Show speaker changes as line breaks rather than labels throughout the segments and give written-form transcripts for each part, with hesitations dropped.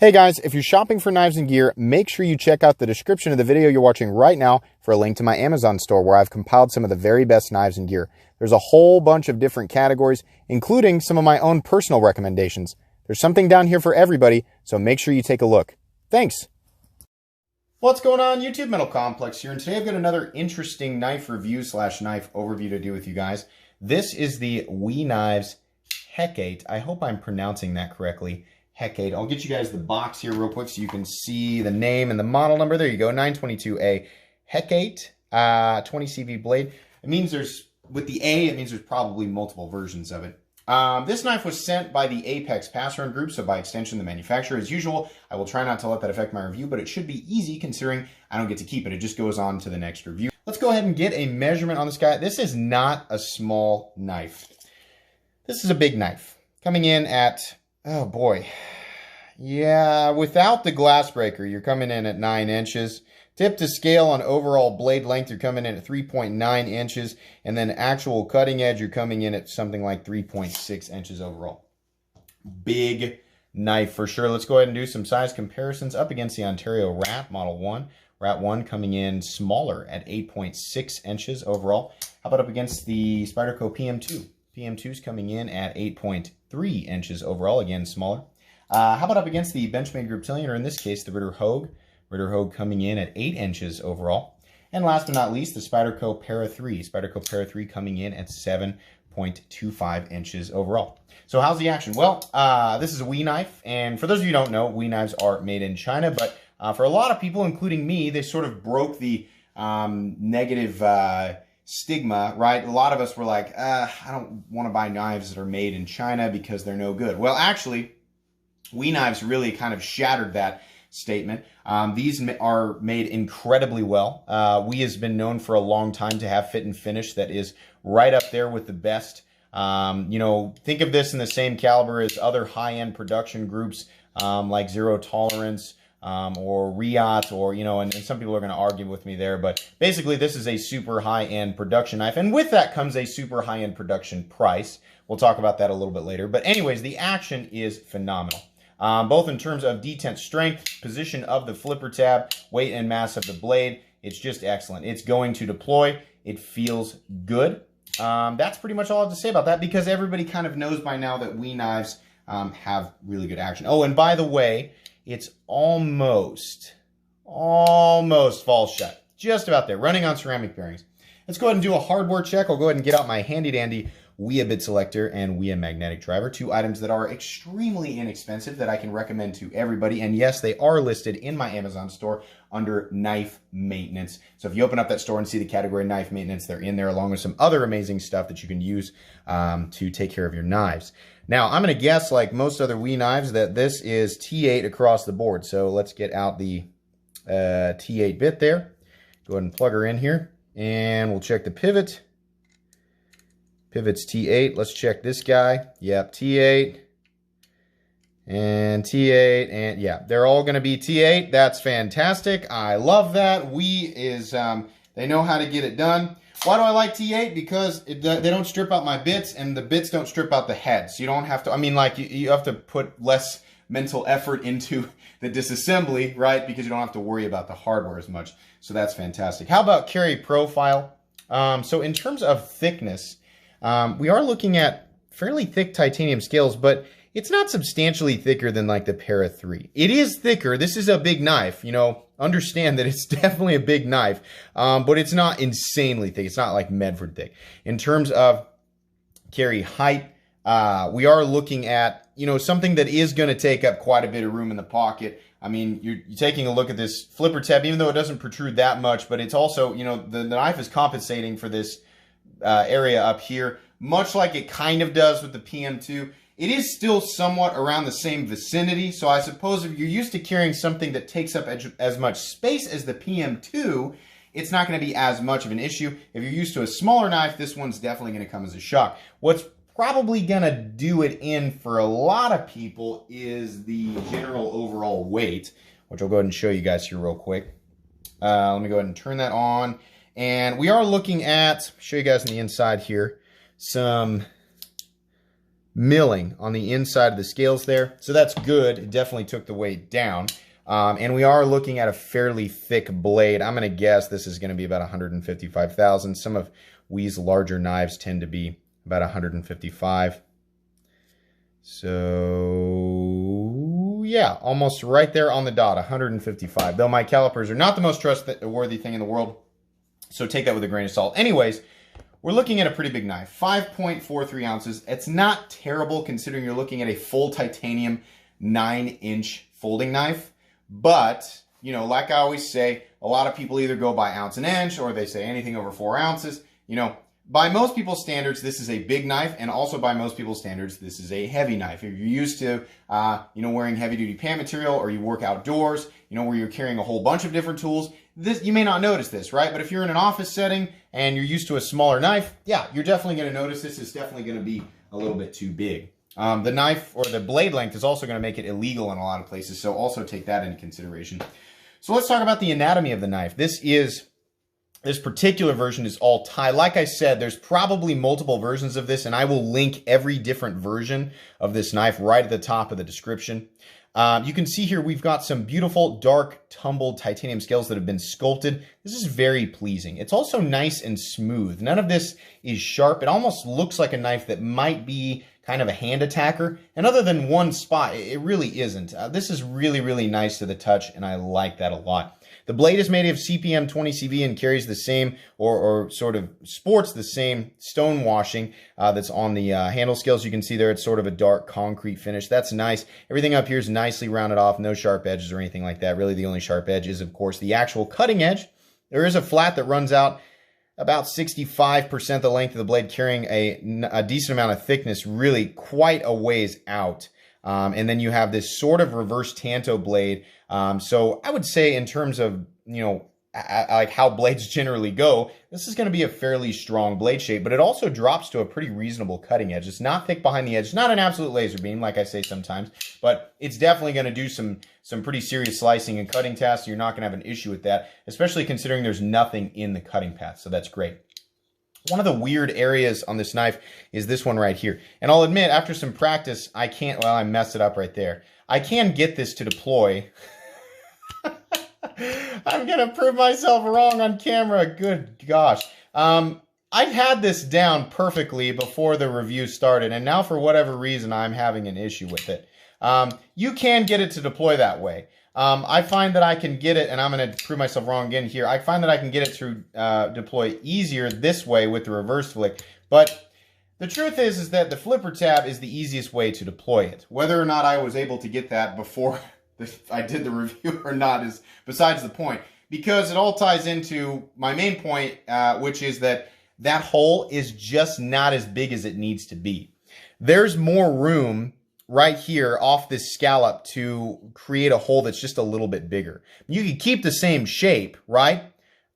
Hey guys, if you're shopping for knives and gear, make sure you check out the description of the video you're watching right now for a link to my Amazon store where I've compiled some of the very best knives and gear. There's a whole bunch of different categories, including some of my own personal recommendations. There's something down here for everybody, so make sure you take a look. Thanks! What's going on, YouTube? Metal Complex here, and today I've got another interesting knife review / knife overview to do with you guys. This is the WE Knives Hecate. I hope I'm pronouncing that correctly. Hecate. I'll get you guys the box here real quick so you can see the name and the model number. There you go, 922A. Hecate, 20 CV blade. It means there's, with the A, it means there's probably multiple versions of it. This knife was sent by the Apex Pass Run Group, so by extension, the manufacturer. As usual, I will try not to let that affect my review, but it should be easy considering I don't get to keep it. It just goes on to the next review. Let's go ahead and get a measurement on this guy. This is not a small knife. This is a big knife. Coming in at, oh boy. Yeah, without the glass breaker, you're coming in at 9 inches. Tip to scale on overall blade length, you're coming in at 3.9 inches. And then actual cutting edge, you're coming in at something like 3.6 inches overall. Big knife for sure. Let's go ahead and do some size comparisons up against the Ontario Rat Model 1. Rat 1 coming in smaller at 8.6 inches overall. How about up against the Spyderco PM2? PM2's coming in at 8.3 inches overall, again smaller. How about up against the Benchmade Griptilian, or in this case, the Ritter Hogue? Ritter Hogue coming in at 8 inches overall. And last but not least, the Spyderco Para 3. Spyderco Para 3 coming in at 7.25 inches overall. So how's the action? Well, this is a WE knife, and for those of you who don't know, WE knives are made in China, but for a lot of people, including me, they sort of broke the negative stigma, right? A lot of us were like, I don't want to buy knives that are made in China because they're no good. Well, actually, WE knives really kind of shattered that statement. These are made incredibly well. WE has been known for a long time to have fit and finish that is right up there with the best. You know, think of this in the same caliber as other high-end production groups like Zero Tolerance or Riot, or, you know, and some people are going to argue with me there, but basically this is a super high-end production knife, and with that comes a super high-end production price. We'll talk about that a little bit later, but anyways, the action is phenomenal. Both in terms of detent strength, position of the flipper tab, weight and mass of the blade. It's just excellent. It's going to deploy. It feels good. That's pretty much all I have to say about that, because everybody kind of knows by now that WE knives have really good action. Oh, and by the way, it's almost fall shut. Just about there, running on ceramic bearings. Let's go ahead and do a hardware check. I'll go ahead and get out my handy dandy WE bit selector and WE magnetic driver, two items that are extremely inexpensive that I can recommend to everybody. And yes, they are listed in my Amazon store under knife maintenance. So if you open up that store and see the category knife maintenance, they're in there along with some other amazing stuff that you can use to take care of your knives. Now, I'm going to guess, like most other WE knives, that this is T8 across the board. So let's get out the T8 bit there. Go ahead and plug her in here, and we'll check the pivot. Pivot's T8. Let's check this guy. Yep, T8 and T8, and yeah, they're all going to be T8. That's fantastic. I love that. WE is, they know how to get it done. Why do I like T8? Because they don't strip out my bits, and the bits don't strip out the head. So you don't have to, I mean, like, you have to put less mental effort into the disassembly, right? Because you don't have to worry about the hardware as much. So that's fantastic. How about carry profile? So in terms of thickness, we are looking at fairly thick titanium scales, but it's not substantially thicker than like the Para 3. It is thicker. This is a big knife, you know, understand that it's definitely a big knife, but it's not insanely thick. It's not like Medford thick. In terms of carry height, we are looking at, you know, something that is going to take up quite a bit of room in the pocket. I mean, you're taking a look at this flipper tab, even though it doesn't protrude that much, but it's also, you know, the knife is compensating for this area up here, much like it kind of does with the PM2. It is still somewhat around the same vicinity, so I suppose if you're used to carrying something that takes up as much space as the PM2, it's not going to be as much of an issue. If you're used to a smaller knife, this one's definitely going to come as a shock. What's probably going to do it in for a lot of people is the general overall weight, which I'll go ahead and show you guys here real quick. Let me go ahead and turn that on. And we are looking at, show you guys on the inside here, some milling on the inside of the scales there. So that's good. It definitely took the weight down. And we are looking at a fairly thick blade. I'm going to guess this is going to be about 155 thousandths. Some of Wee's larger knives tend to be about 155. So yeah, almost right there on the dot, 155. Though my calipers are not the most trustworthy thing in the world, so take that with a grain of salt. Anyways, we're looking at a pretty big knife, 5.43 ounces. It's not terrible considering you're looking at a full titanium 9-inch folding knife. But, you know, like I always say, a lot of people either go by ounce and inch or they say anything over 4 ounces. You know, by most people's standards, this is a big knife, and also by most people's standards, this is a heavy knife. If you're used to, you know, wearing heavy-duty pan material, or you work outdoors, you know, where you're carrying a whole bunch of different tools, you may not notice this, right? But if you're in an office setting and you're used to a smaller knife, yeah, you're definitely going to notice this is definitely going to be a little bit too big. The knife or the blade length is also going to make it illegal in a lot of places, so also take that into consideration. So let's talk about the anatomy of the knife. This particular version is all tie. Like I said, there's probably multiple versions of this, and I will link every different version of this knife right at the top of the description. You can see here we've got some beautiful, dark, tumbled titanium scales that have been sculpted. This is very pleasing. It's also nice and smooth. None of this is sharp. It almost looks like a knife that might be kind of a hand attacker. And other than one spot, it really isn't. This is really, really nice to the touch, and I like that a lot. The blade is made of CPM 20CV and carries the same, or sort of sports the same stone washing that's on the handle scales. You can see there it's sort of a dark concrete finish. That's nice. Everything up here is nicely rounded off, no sharp edges or anything like that. Really, the only sharp edge is, of course, the actual cutting edge. There is a flat that runs out about 65% the length of the blade, carrying a decent amount of thickness, really quite a ways out. And then you have this sort of reverse tanto blade. So I would say in terms of, you know, like how blades generally go, this is going to be a fairly strong blade shape, but it also drops to a pretty reasonable cutting edge. It's not thick behind the edge. It's not an absolute laser beam, like I say sometimes, but it's definitely going to do some pretty serious slicing and cutting tasks. You're not going to have an issue with that, especially considering there's nothing in the cutting path. So that's great. One of the weird areas on this knife is this one right here. And I'll admit, after some practice, I messed it up right there. I can get this to deploy. I'm going to prove myself wrong on camera. Good gosh. I had this down perfectly before the review started, and now for whatever reason, I'm having an issue with it. You can get it to deploy that way. I find that I can get it, and I'm going to prove myself wrong again here. I find that I can get it to deploy easier this way with the reverse flick, but the truth is that the flipper tab is the easiest way to deploy it. Whether or not I was able to get that before I did the review or not is besides the point, because it all ties into my main point, which is that hole is just not as big as it needs to be. There's more room right here off this scallop to create a hole that's just a little bit bigger. You could keep the same shape, right?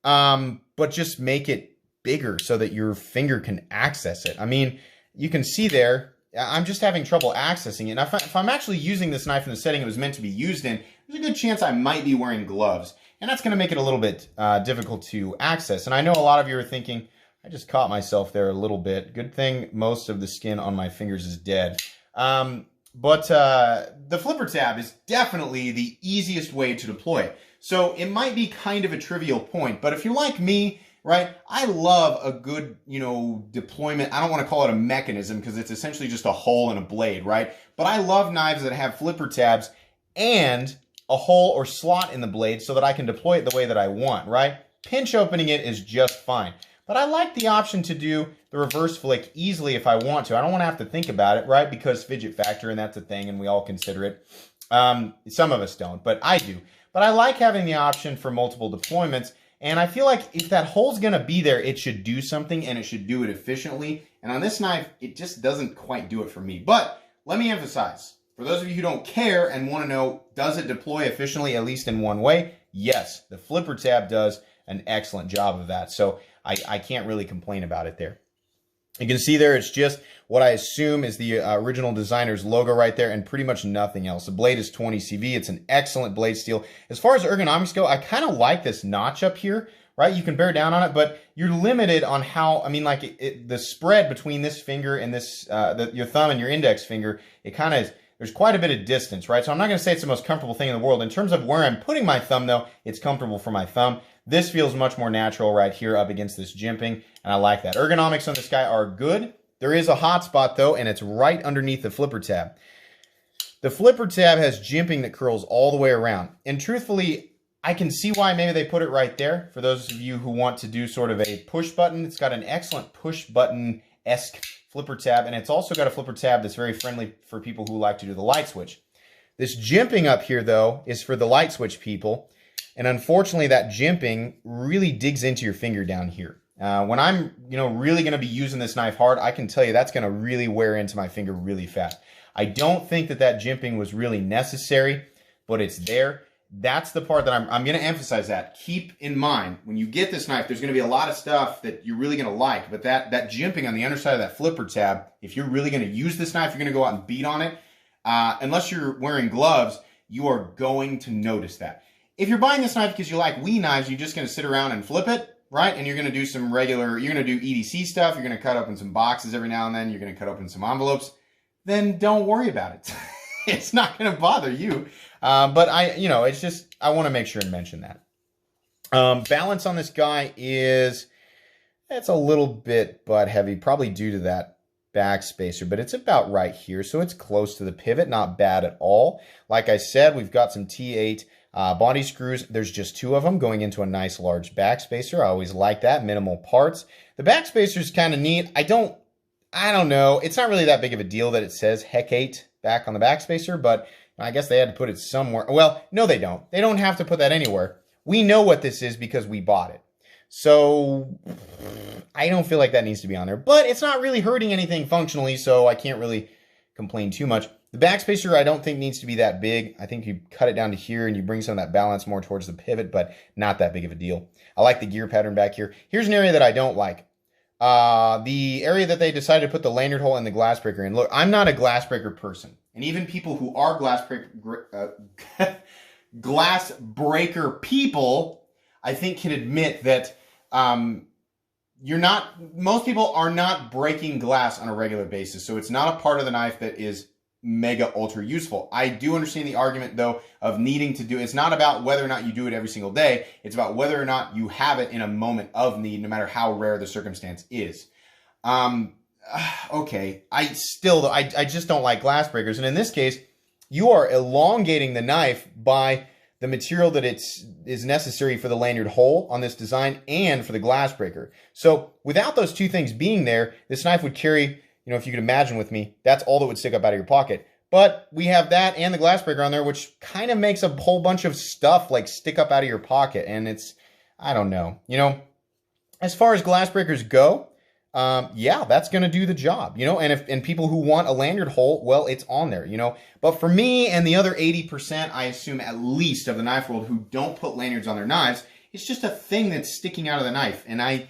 But just make it bigger so that your finger can access it. I mean, you can see there, I'm just having trouble accessing it. And if I'm actually using this knife in the setting it was meant to be used in, there's a good chance I might be wearing gloves. And that's going to make it a little bit difficult to access. And I know a lot of you are thinking, I just caught myself there a little bit. Good thing most of the skin on my fingers is dead. But the flipper tab is definitely the easiest way to deploy it. So it might be kind of a trivial point, but if you're like me, right, I love a good, you know, deployment. I don't want to call it a mechanism because it's essentially just a hole in a blade, right? But I love knives that have flipper tabs and a hole or slot in the blade so that I can deploy it the way that I want, right? Pinch opening it is just fine. But I like the option to do the reverse flick easily if I want to. I don't want to have to think about it, right? Because fidget factor, and that's a thing, and we all consider it. Some of us don't, but I do. But I like having the option for multiple deployments, and I feel like if that hole's going to be there, it should do something, and it should do it efficiently. And on this knife, it just doesn't quite do it for me. But let me emphasize, for those of you who don't care and want to know, does it deploy efficiently, at least in one way? Yes, the flipper tab does an excellent job of that. So I can't really complain about it there. You can see there, it's just what I assume is the original designer's logo right there and pretty much nothing else. The blade is 20 CV. It's an excellent blade steel. As far as ergonomics go, I kind of like this notch up here, right? You can bear down on it, but you're limited on how, I mean, like the spread between this finger and this, your thumb and your index finger, it kind of is, there's quite a bit of distance, right? So I'm not going to say it's the most comfortable thing in the world. In terms of where I'm putting my thumb, though, it's comfortable for my thumb. This feels much more natural right here up against this jimping, and I like that. Ergonomics on this guy are good. There is a hot spot, though, and it's right underneath the flipper tab. The flipper tab has jimping that curls all the way around. And truthfully, I can see why maybe they put it right there. For those of you who want to do sort of a push button, it's got an excellent push button-esque flipper tab, and it's also got a flipper tab that's very friendly for people who like to do the light switch. This jimping up here, though, is for the light switch people, and unfortunately that jimping really digs into your finger down here. When I'm, really going to be using this knife hard, I can tell you that's going to really wear into my finger really fast. I don't think that jimping was really necessary, but it's there. That's the part that I'm going to emphasize that. Keep in mind, when you get this knife, there's going to be a lot of stuff that you're really going to like, but that jimping on the underside of that flipper tab, if you're really going to use this knife, you're going to go out and beat on it. Unless you're wearing gloves, you are going to notice that. If you're buying this knife because you like Wii knives, you're just going to sit around and flip it, right? And you're going to do some regular, you're going to do EDC stuff, you're going to cut open some boxes every now and then, you're going to cut open some envelopes, then don't worry about it. It's not going to bother you. But it's just, I want to make sure and mention that. Balance on this guy it's a little bit butt heavy, probably due to that back spacer, but it's about right here. So it's close to the pivot, not bad at all. Like I said, we've got some T8 body screws. There's just 2 of them going into a nice large back spacer. I always like that, minimal parts. The back spacer is kind of neat. I don't know. It's not really that big of a deal that it says Hecate back on the back spacer, but I guess they had to put it somewhere. Well, no, they don't. They don't have to put that anywhere. We know what this is because we bought it. So I don't feel like that needs to be on there, but it's not really hurting anything functionally, so I can't really complain too much. The back spacer I don't think needs to be that big. I think you cut it down to here and you bring some of that balance more towards the pivot, but not that big of a deal. I like the gear pattern back here. Here's an area that I don't like. The area that they decided to put the lanyard hole and the glass breaker in. Look, I'm not a glass breaker person. And even people who are glass breaker people, I think can admit that most people are not breaking glass on a regular basis. So it's not a part of the knife that is mega ultra useful. I do understand the argument though of needing to do it's not about whether or not you do it every single day. It's about whether or not you have it in a moment of need, no matter how rare the circumstance is. Okay, I just don't like glass breakers. And in this case, you are elongating the knife by the material that is necessary for the lanyard hole on this design and for the glass breaker. So without those 2 things being there, this knife would carry, if you could imagine with me, that's all that would stick up out of your pocket. But we have that and the glass breaker on there, which kind of makes a whole bunch of stuff like stick up out of your pocket. And it's, I don't know, as far as glass breakers go, yeah, that's going to do the job, and people who want a lanyard hole, well, it's on there, but for me and the other 80%, I assume at least of the knife world who don't put lanyards on their knives, it's just a thing that's sticking out of the knife. And I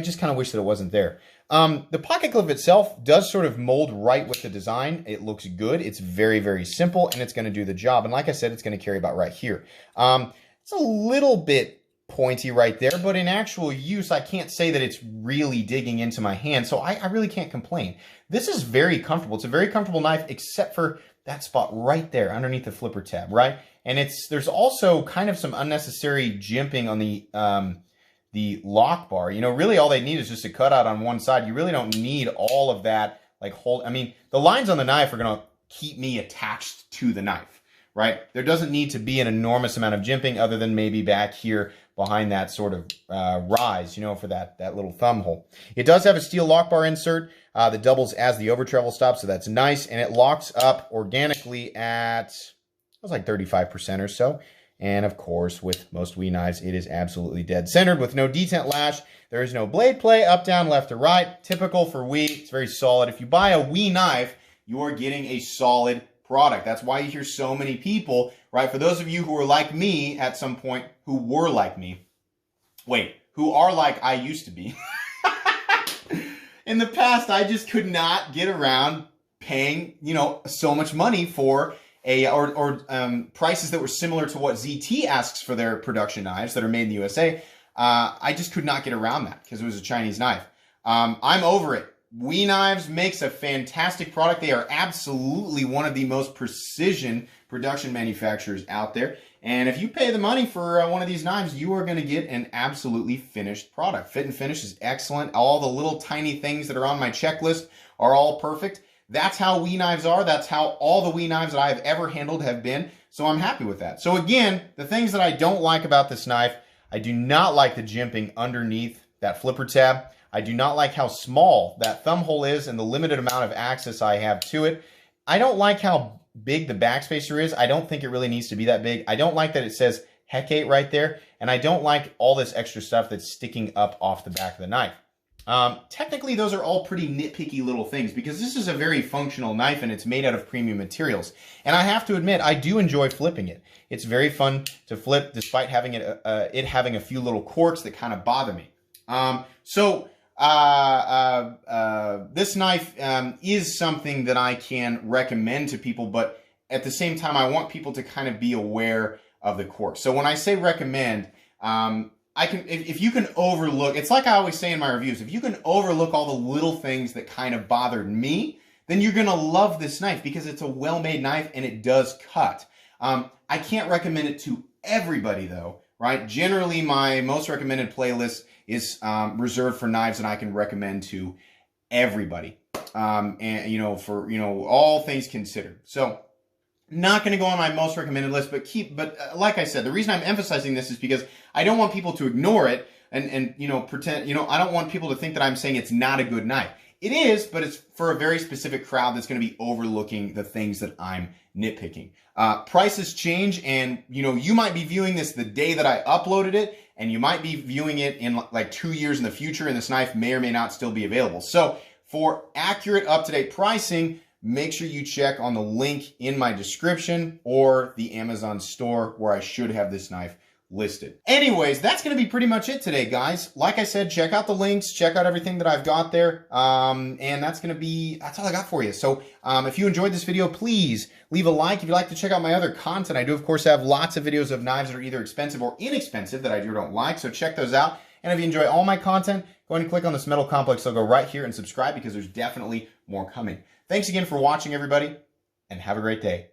just kind of wish that it wasn't there. The pocket clip itself does sort of mold right with the design. It looks good. It's very, very simple and it's going to do the job. And like I said, it's going to carry about right here. It's a little bit pointy right there, but in actual use, I can't say that it's really digging into my hand, so I really can't complain. This is very comfortable. It's a very comfortable knife, except for that spot right there underneath the flipper tab, right? And there's also kind of some unnecessary jimping on the lock bar. Really all they need is just a cutout on one side. You really don't need all of that, the lines on the knife are going to keep me attached to the knife, right? There doesn't need to be an enormous amount of jimping other than maybe back here behind that sort of rise, for that little thumb hole. It does have a steel lock bar insert that doubles as the over travel stop, so that's nice. And it locks up organically at, it was like 35% or so. And of course, with most Wii knives, it is absolutely dead centered with no detent lash. There is no blade play, up, down, left, or right. Typical for Wii, it's very solid. If you buy a Wii knife, you are getting a solid product. That's why you hear so many people, right? For those of you who are like me at some point, who were like me, who are like I used to be. In the past, I just could not get around paying, so much money for prices that were similar to what ZT asks for their production knives that are made in the USA. I just could not get around that because it was a Chinese knife. I'm over it. We Knives makes a fantastic product. They are absolutely one of the most precision production manufacturers out there. And if you pay the money for one of these knives, you are going to get an absolutely finished product. Fit and finish is excellent. All the little tiny things that are on my checklist are all perfect. That's how We Knives are. That's how all the We Knives that I have ever handled have been. So I'm happy with that. So again, the things that I don't like about this knife, I do not like the jimping underneath that flipper tab. I do not like how small that thumb hole is and the limited amount of access I have to it. I don't like how big the backspacer is. I don't think it really needs to be that big. I don't like that it says Hecate right there. And I don't like all this extra stuff that's sticking up off the back of the knife. Technically, those are all pretty nitpicky little things because this is a very functional knife and it's made out of premium materials. And I have to admit, I do enjoy flipping it. It's very fun to flip despite having it having a few little quirks that kind of bother me. This knife is something that I can recommend to people, but at the same time, I want people to kind of be aware of the quirks. So when I say recommend, if you can overlook, it's like I always say in my reviews, if you can overlook all the little things that kind of bothered me, then you're going to love this knife because it's a well-made knife and it does cut. I can't recommend it to everybody though, right? Generally, my most recommended playlist is reserved for knives that I can recommend to everybody. And for all things considered. So not going to go on my most recommended list, but like I said, the reason I'm emphasizing this is because I don't want people to ignore it and pretend, I don't want people to think that I'm saying it's not a good knife. It is, but it's for a very specific crowd that's going to be overlooking the things that I'm nitpicking. Prices change, and you might be viewing this the day that I uploaded it, and you might be viewing it in like 2 years in the future, and this knife may or may not still be available. So for accurate, up-to-date pricing, make sure you check on the link in my description or the Amazon store where I should have this knife listed. Anyways, that's going to be pretty much it today, guys. Like I said, check out the links, check out everything that I've got there. And that's all I got for you. So if you enjoyed this video, please leave a like. If you'd like to check out my other content, I do, of course, have lots of videos of knives that are either expensive or inexpensive that I do or don't like. So check those out. And if you enjoy all my content, go ahead and click on this metal complex logo right here and subscribe because there's definitely more coming. Thanks again for watching, everybody, and have a great day.